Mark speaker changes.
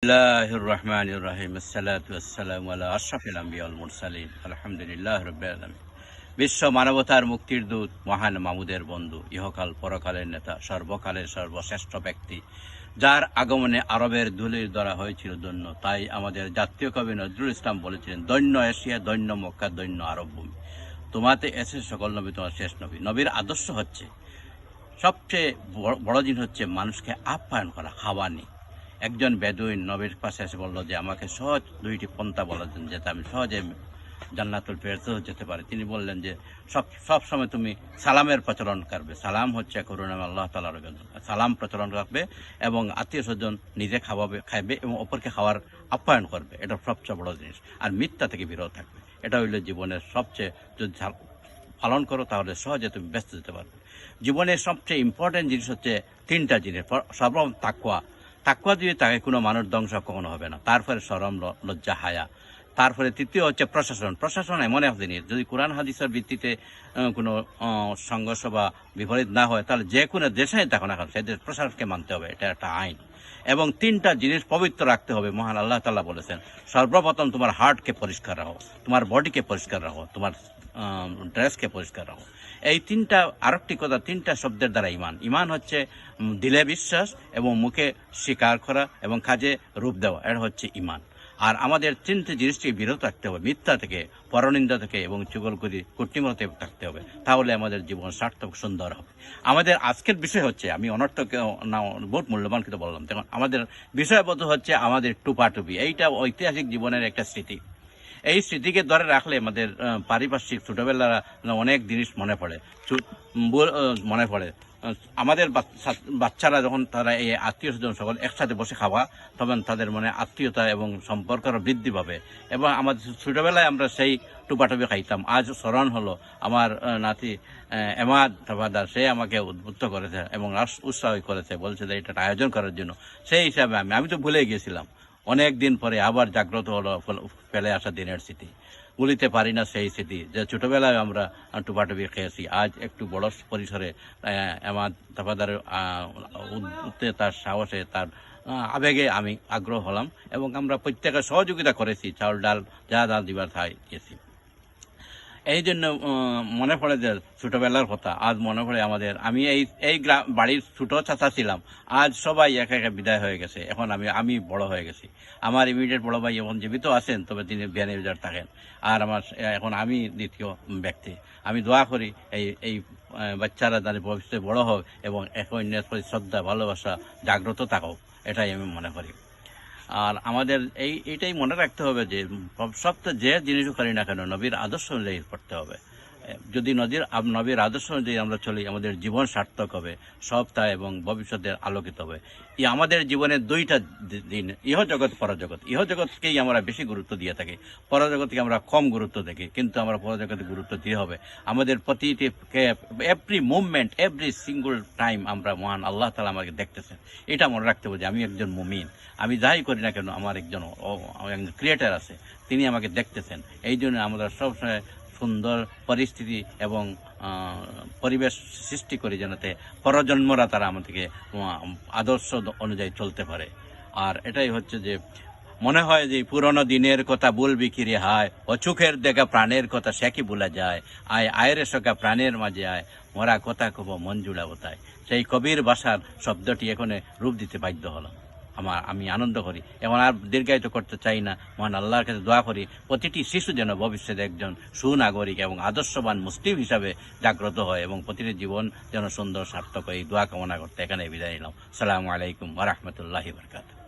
Speaker 1: বিসমিল্লাহির রহমানির রহিম। আসসালাতু ওয়াসসালামু আলা আশরাফিল আম্বিয়া ওয়াল মুরসালিন। আলহামদুলিল্লাহি রাব্বিল আলামিন। বিশ্ব মানবতার মুক্তির দূত, মহান মামুদের বন্ধু, ইহকাল পরকালের নেতা, সর্বকালের সর্বশ্রেষ্ঠ ব্যক্তি, যার আগমনে আরবের ধুলির ধরা হয়েছিল ধন্য। তাই আমাদের জাতীয় কবি নজরুল ইসলাম বলেছিলেন, দৈন্য এশিয়া, দৈন্য মক্কা, দৈন্য আরব ভূমি। তোমাতে এসে সকল নবী তোমার শেষ নবী। নবীর আদর্শ হচ্ছে, সবচেয়ে বড় জিনিস হচ্ছে মানুষকে আপ্যায়ন করা, খাওয়ানি। একজন বেদুইন নবীর পাশে এসে বলল যে আমাকে সহজ দুইটি পন্থা বলা দেন, যাতে আমি সহজে জান্নাতুল ফেরদৌস যেতে পারি। তিনি বললেন যে সব সময় তুমি সালামের প্রচলন করবে। সালাম হচ্ছে করুণাময় আল্লাহ তাআলার জন্য। সালাম প্রচলন রাখবে এবং আত্মীয় স্বজন নিজে খাইবে এবং অপরকে খাওয়ার আপ্যায়ন করবে। এটা সবচেয়ে বড় জিনিস। আর মিথ্যা থেকে বিরত থাকবে। এটা হইল জীবনের সবচেয়ে, যদি পালন করো তাহলে সহজে তুমি ব্যস্ত যেতে পারবে। জীবনের সবচেয়ে ইম্পর্টেন্ট জিনিস হচ্ছে তিনটা জিনিস। সর্বপ্রথম তাকওয়া। তাকওয়া যদি থাকে কোনো মানুষ ধ্বংস কখনো হবে না। তারপরে শরম, লজ্জা, হায়া। তারপরে তৃতীয় হচ্ছে প্রশাসন। প্রশাসন এমন এক জিনিস, যদি কোরআন হাদিসের ভিত্তিতে কোনো সংঘর্ষ বা বিপরীত না হয়, তাহলে যে কোনো দেশেই থাকো না কেন সেই দেশ প্রশাসনকে মানতে হবে। এটা একটা আইন। এবং তিনটা জিনিস পবিত্র রাখতে হবে। মহান আল্লাহ তাআলা বলেছেন, সর্বপ্রথম তোমার হার্টকে পরিষ্কার রাখো, তোমার বডিকে পরিষ্কার রাখো, তোমার ড্রেসকে পরিষ্কার রাখো। এই তিনটা, আরেকটি কথা, তিনটা শব্দের দ্বারা ইমান। ইমান হচ্ছে দিলে বিশ্বাস এবং মুখে স্বীকার করা এবং কাজে রূপ দেওয়া, এটা হচ্ছে ইমান। আর আমাদের তিনটে জিনিসটি বিরত থাকতে হবে, মিথ্যা থেকে, পরনিন্দা থেকে এবং চুগলখড়ি, কূটনীতি থাকতে হবে। তাহলে আমাদের জীবন সার্থক, সুন্দর হবে। আমাদের আজকের বিষয় হচ্ছে, আমি অনর্থক না, বহুত মূল্যবান কিন্তু বললাম। তখন আমাদের বিষয়বস্তু হচ্ছে আমাদের টুপাটুপি। এইটা ঐতিহাসিক জীবনের একটা স্মৃতি। এই স্মৃতিকে ধরে রাখলে আমাদের পারিপার্শ্বিক ছোটবেলার অনেক জিনিস মনে পড়ে। আমাদের বাচ্চারা যখন তারা এই আত্মীয় স্বজন সকল একসাথে বসে খাওয়া, তখন তাদের মনে আত্মীয়তা এবং সম্পর্কের বৃদ্ধি পাবে। এবং আমাদের ছোটবেলায় আমরা সেই টুপাটুপি খাইতাম। আজ স্মরণ হলো, আমার নাতি এমাদ তাফাদার, সে আমাকে উদ্বুদ্ধ করেছে এবং উৎসাহ করেছে, বলছে যে এটা আয়োজন করার জন্য। সেই হিসাবে আমি তো ভুলে গিয়েছিলাম। অনেক দিন পরে আবার জাগ্রত হলো ফেলে আসা দিনের স্মৃতি। ভুলিতে পারি না সেই স্মৃতি, যে ছোটবেলায় আমরা টুপাটুপি খেয়েছি। আজ একটু বড় পরিসরে আমার তাফাদার তার সাহসে, তার আবেগে আমি আগ্রহ হলাম এবং আমরা প্রত্যেকে সহযোগিতা করেছি। চাউল ডাল যা ডাল দিবার তাই দিয়েছি। এই জন্য মনে পড়ে যে ছোটবেলার কথা আজ মনে পড়ে আমাদের। আমি এই বাড়ির ছোট চাচা ছিলাম, আজ সবাই একে একে বিদায় হয়ে গেছে। এখন আমি বড় হয়ে গেছি। আমার ইমিডিয়েট বড় ভাই এখন জীবিত আছেন, তবে তিনি বিয়ানীবাজার থাকেন। আর এখন আমি দ্বিতীয় ব্যক্তি। আমি দোয়া করি এই বাচ্চারা যাতে ভবিষ্যতে বড় হোক এবং এক অন্যের প্রতি শ্রদ্ধা, ভালোবাসা জাগ্রত থাকুক, এটাই আমি মনে করি। আর আমাদের এইটাই মনে রাখতে হবে যে সবটা যে জিনিসও করি না কেন, নবীর আদর্শ অনুযায়ী করতে হবে। যদি নবীর আদর্শ অনুযায়ী আমরা চলি, আমাদের জীবন সার্থক হবে, সবটা এবং ভবিষ্যতের আলোকিত হবে। আমাদের জীবনের দুইটা দিন, ইহজগৎ পরজগৎ। ইহজগৎকেই আমরা বেশি গুরুত্ব দিয়ে থাকি, পরজগৎকে আমরা কম গুরুত্ব দেখি। কিন্তু আমরা পরজগতে গুরুত্ব দিয়ে হবে। আমাদের প্রতিটি every movement, every single time আমরা মহান আল্লাহ তাআলা আমাকে দেখতেছেন। এটা মনে রাখতে হবে যে আমি একজন মুমিন। আমি যাই করি না কেন, আমার একজন ক্রিয়েটার আছে, তিনি আমাকে দেখতেছেন। এই জন্য আমরা সবসময় সুন্দর পরিস্থিতি এবং পরিবেশ সৃষ্টি করি, যেনতে পরজন্মরা তারা আমাদেরকে আদর্শ অনুযায়ী চলতে পারে। আর এটাই হচ্ছে যে মনে হয় যে পুরনো দিনের কথা বলবি কি রে হায়, অচোখের দেখা প্রাণের কথা সে কি ভুলা যায়। আয়ের সকা প্রাণের মাঝে আয়, মরা কথা কব মন জুড়াবো তাই। সেই কবির ভাষার শব্দটি এখানে রূপ দিতে বাধ্য হলাম। আমি আনন্দ করি এবং আর দীর্ঘায়িত করতে চাই না। মহান আল্লাহর কাছে দোয়া করি প্রতিটি শিশু যেন ভবিষ্যতে একজন সুনাগরিক এবং আদর্শবান মুসলিম হিসাবে জাগ্রত হয় এবং প্রতিটি জীবন যেন সুন্দর সার্থক হয়। এই দোয়া কামনা করতে এখানে বিদায় নিলাম। আসসালামু আলাইকুম ওয়া রাহমাতুল্লাহি ওয়া বারাকাতুহু।